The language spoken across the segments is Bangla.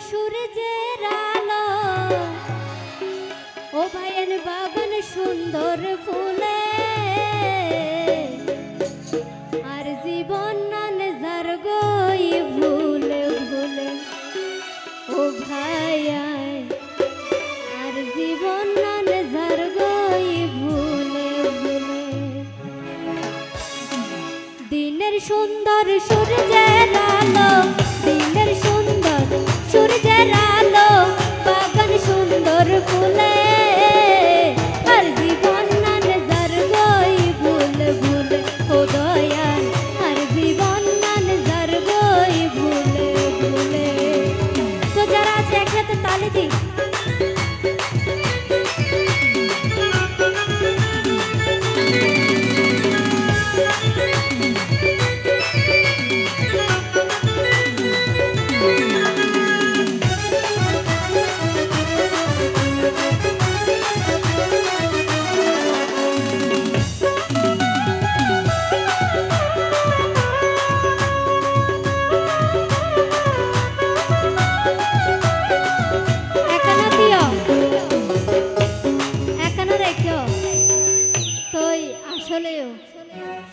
সূর্যের আলো ও ভাইয়ের বাগান সুন্দর ফুলে আর জীবন নান যার গই ভুলে ভুলে ও ভাই আর জীবন নান যার গই ভুলে ভুলে দিনের সুন্দর সূর্যের আলো দিনের সুন্দর সূর্যের আলো বাগান সুন্দর ফুলে আর জীবন নান যার গই ভুলে ভুলে ও দয়াল আর জীবন নান যার গই ভুলে ভুলে তো যারা আছে একসাথে তালি দিই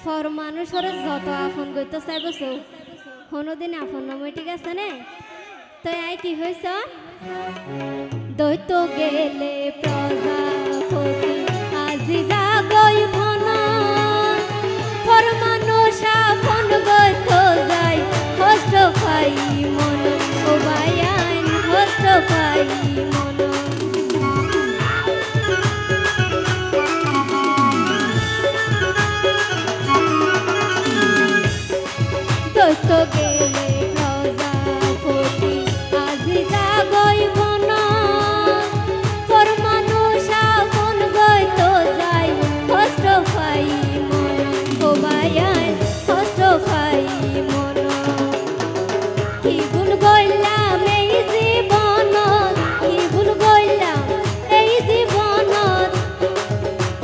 ফর মানুষের যত আপন করতে চাইবছো কোনোদিন আপন নয় ঠিক আছে নে তো আই কি হয়েছ দৈত্য গেলে প্রজাপতি আজি যাগই ভন ফর মানুষ আপন গইত যাই কষ্ট পাই মন ও বায়ান কষ্ট পাই মন তো গেলে প্রজাপতি আজি যাগই বন ফর মানুষ আপন গইত যাই কষ্ট পাই মন ও বায়ান কষ্ট পাই মন কি গুণ গইলাম এই জীবনত কি গুণ গইলাম এই জীবনত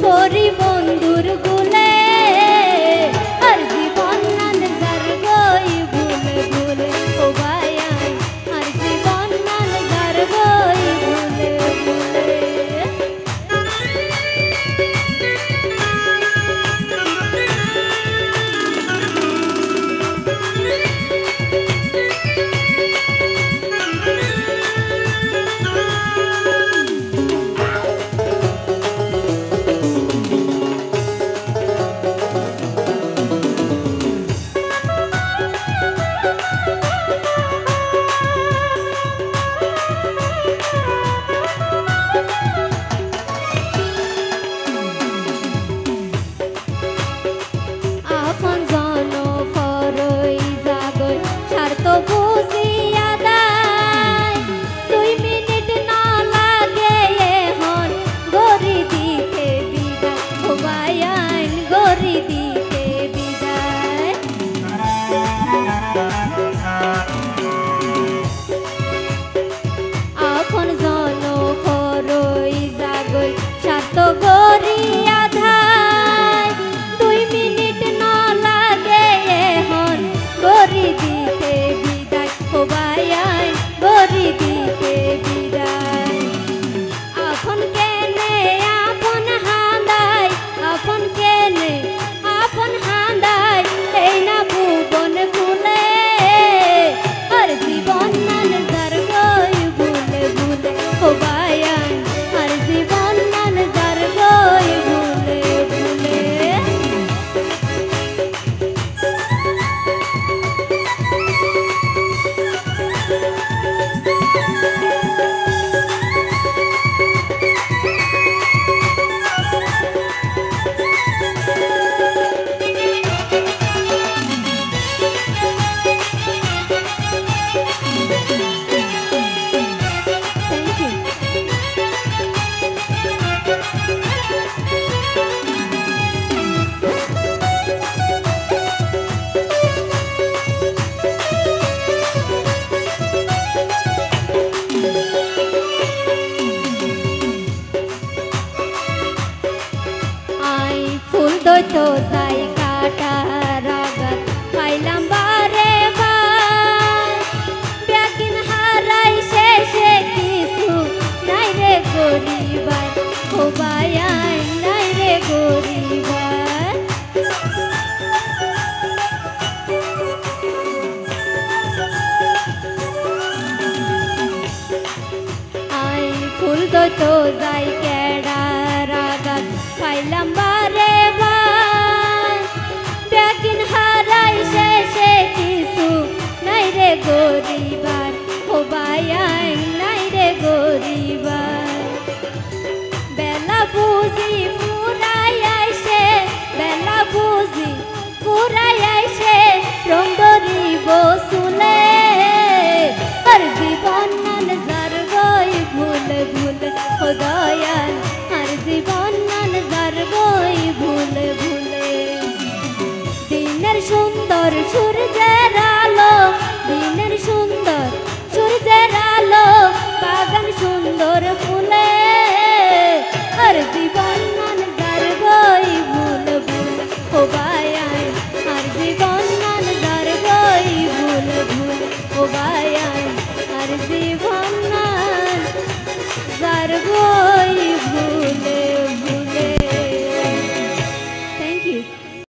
পরি বন্ধুর গুলে আর জীবন নান যার গই ভুলে ভুলে ও বায়ান আর জীবন নান যার গই ভুলে ভুলে তো যাই কাটা রাগাত পাইলাম বারে বার ব্যাগিন হারাইছে গরিবার আই ফুল তো যাই কেডা রাগাত পাইলাম বারে বার বেগিন হারাই শেষে কিছু নাই রে গরিবার ও বায়াই নাই রে গরিবার বেলা বুঝি ফুরাই আইসে বেলা বুঝি ফুরাই আইসে রং ধরিব চুলে আর জীবন নান যার গই ভুলে ভুলে ও দয়াল আর জীবন নান যার গই ভুলে ভুলে দিনের সুন্দর সূর্যের আলো দিনের সুন্দর সূর্যের আলো বাগান সুন্দর ফুলে আর জীবন নান যার গই ভুলে ভুলে ও বায়াই আর জীবন নান যার গই ভুলে ভুলে ও বায়াই আর জীবন নান যার গই